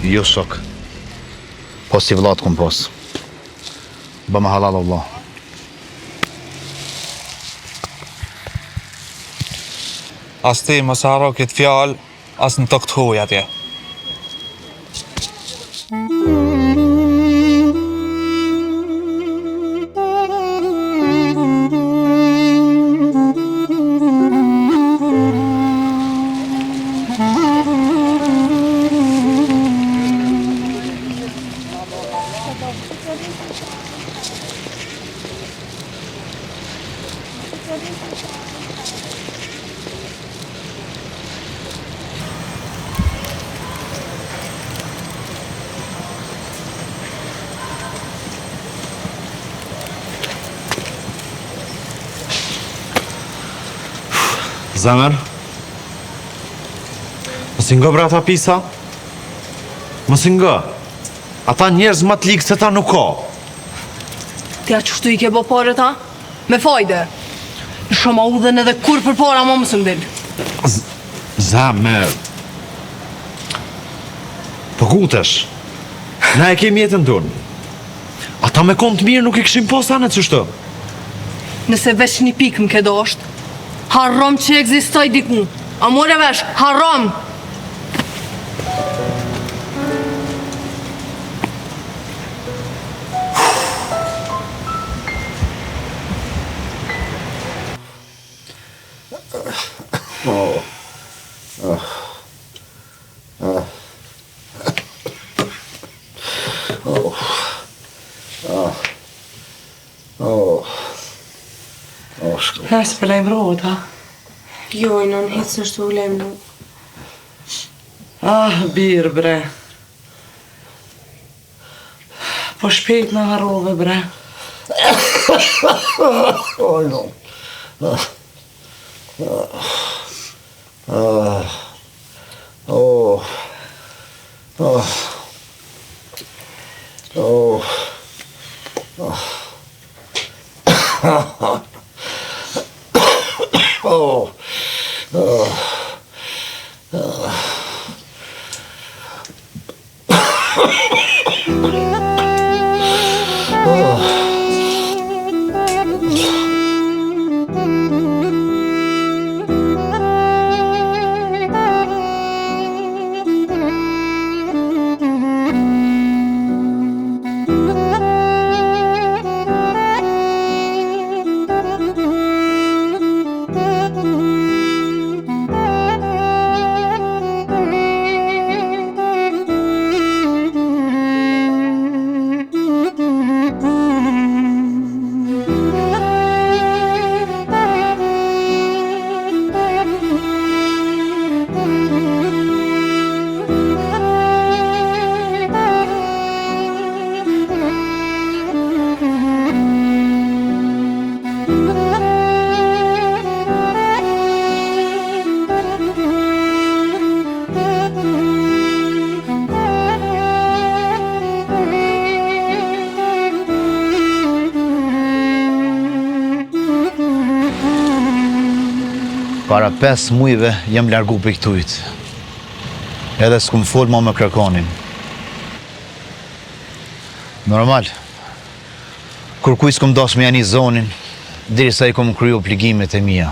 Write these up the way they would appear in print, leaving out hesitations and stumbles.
Jo shok. Po si vllaut kum pos. Bëma halal Allah. As ti mos haro këtë fjalë, as në tokë të huaj atje. Zemër? Mos i ngë brata pisa? Mos i ngë. Ata njerëz më të ligë se ta nuk ka. Ti a qështu i ke bo pare ta? Me fajde. Në shumë udhen edhe kur për para ma mësë ndil. Zemër. Po kutesh. Na e kemi jetën tonë. Ata me konë të mirë nuk i këshim posa në qështu. Nëse veç një pikë më ke dosht, harrom që egzistoj diku. A more vesh, harrom! Nësë për lejmë rohët, ha? Jo, i non, hecë është u lejmë. Birë, bre. Po shpejt në harrove, bre. Oj, no. Para 5 mujve jem largu për këtujt. Edhe s'kum fol ma me kërkonin. Normal. Kur kuj s'kum dosh me jani zonin, diri sa i kom kryu obligimet e mija.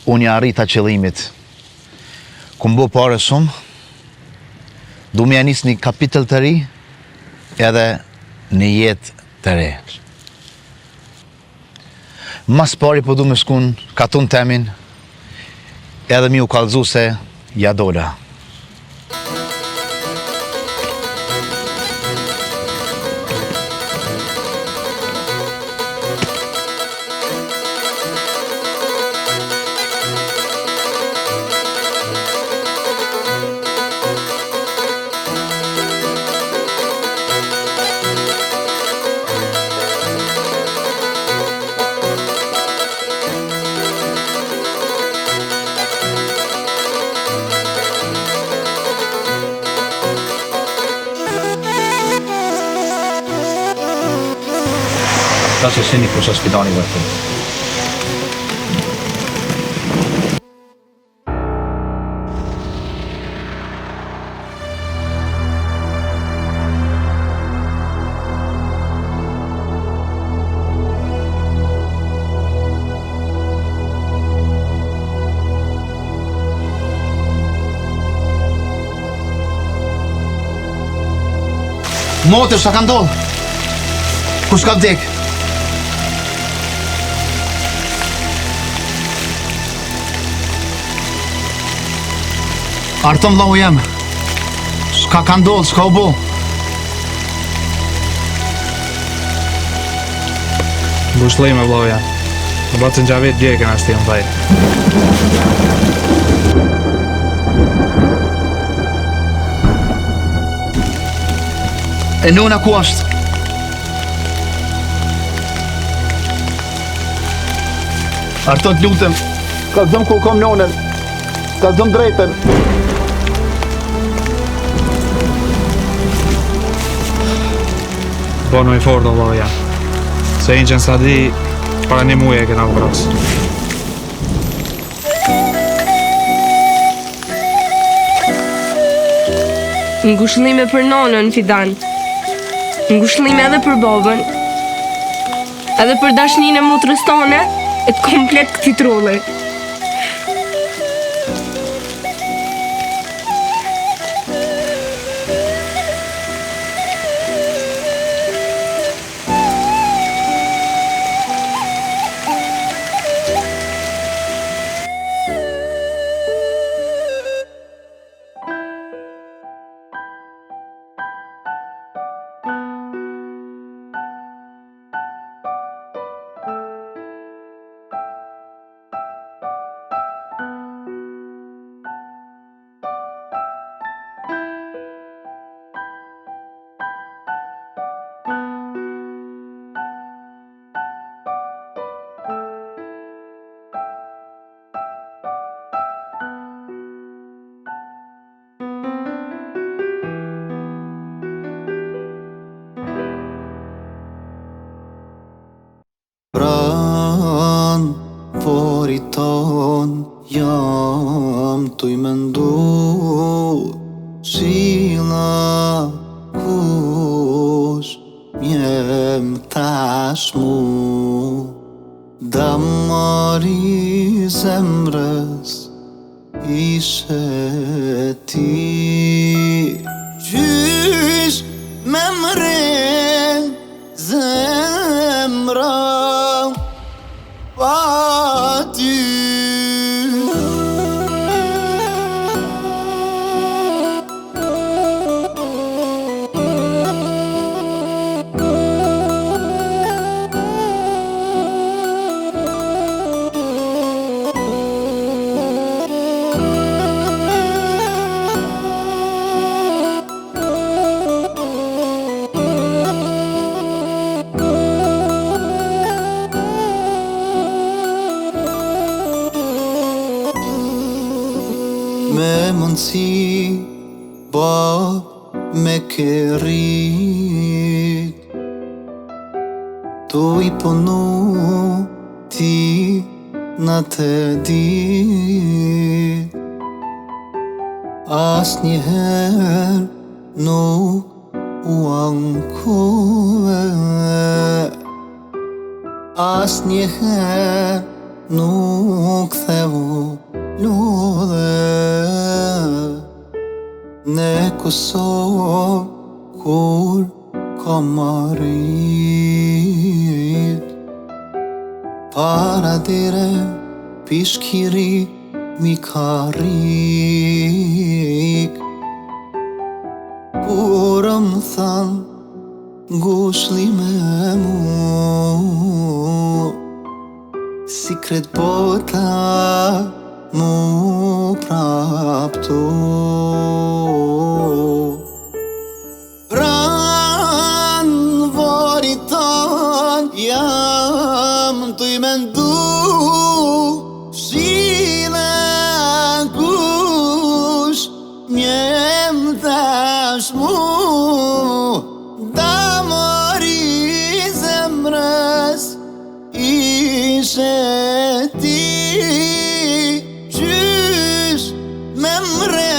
Unë ja arrita qëllimit. Kum bo pare shumë, du me janis një kapitël të ri, edhe një jetë të re. Mas pari po du me shkun katun temin, edhe mi u kallëzu se ja dola. Ta që shini kusha spitani vërtu. Motër, sa ka ndodhë? Kush ka vdek? Artëm vëllau jem. S'ka ka ndodhë, s'ka u bo. Mbushlime vëllau jam. Në batë në gjavit djekën ashtë jam vaj. E nona ku është? Arto të lutem, ka zëm ku kom nonën, ka zëm drejten. Bono i fort vëllau jam. Se inë që në sadi, para një muje e kena vras. Ngushëllime për nonën, Fidan. Ngushëllime edhe për babën. Edhe për dashnin e motrës tone, e të komplet këti trolli. Pran, fori ton, jam tu i mendu Shila, kush, mjem tashmu Damari zemrës, ishe ti Qysh me mren, zemra pa ty Me mundësi, bab me kërit Tu i punu ti në të dit As njëher nuk u ankove As njëher nuk thevu lodhe Në Kosovë kur kam arrit Para dire pishkiri mi karik Kur më than ngushllime mu Sikret bota mu prapto Pran vori ton jam tu i mendu Shile kush mjem tashmu Damari zemrës ishe ti Qysh me mre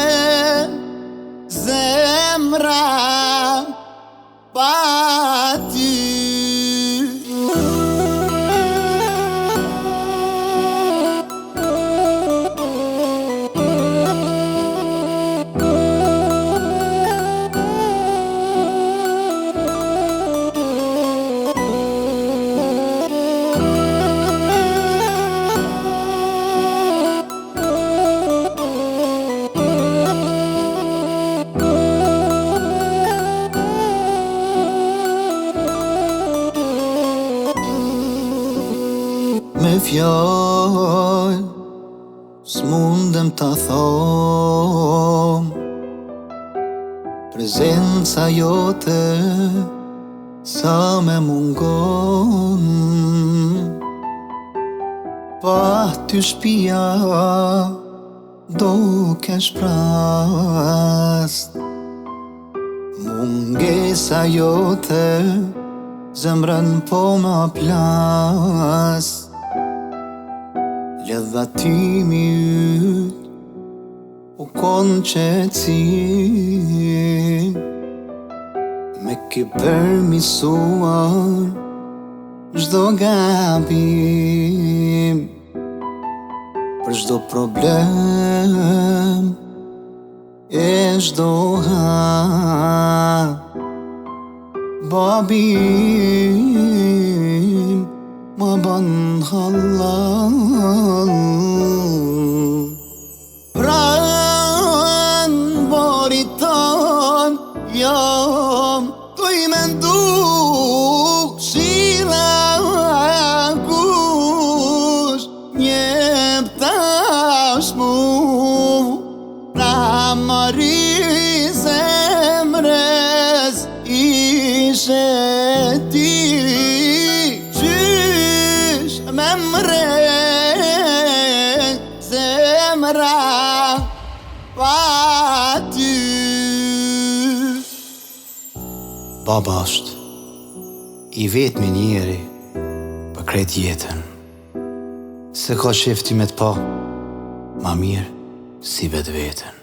s'mundem ta thom. Prezenca jote sa me mungon. Pa ty shpia do kesh prast. Mungesa jote zemrën po ma plas. Ledhatimi yt u kon qetësim. Me ke permisuar çdo gabim. Për çdo problem e çdo babim ma ban halal. Pran borit ton jam tu I mendu shila kush njep tash mu pra mari zemrës ishe ti. Qysh me mre zemra pa ty. Baba është I vetmi njeri për krejt jetën. Se ka qefti me t'pa ma mirë si vetë vetën.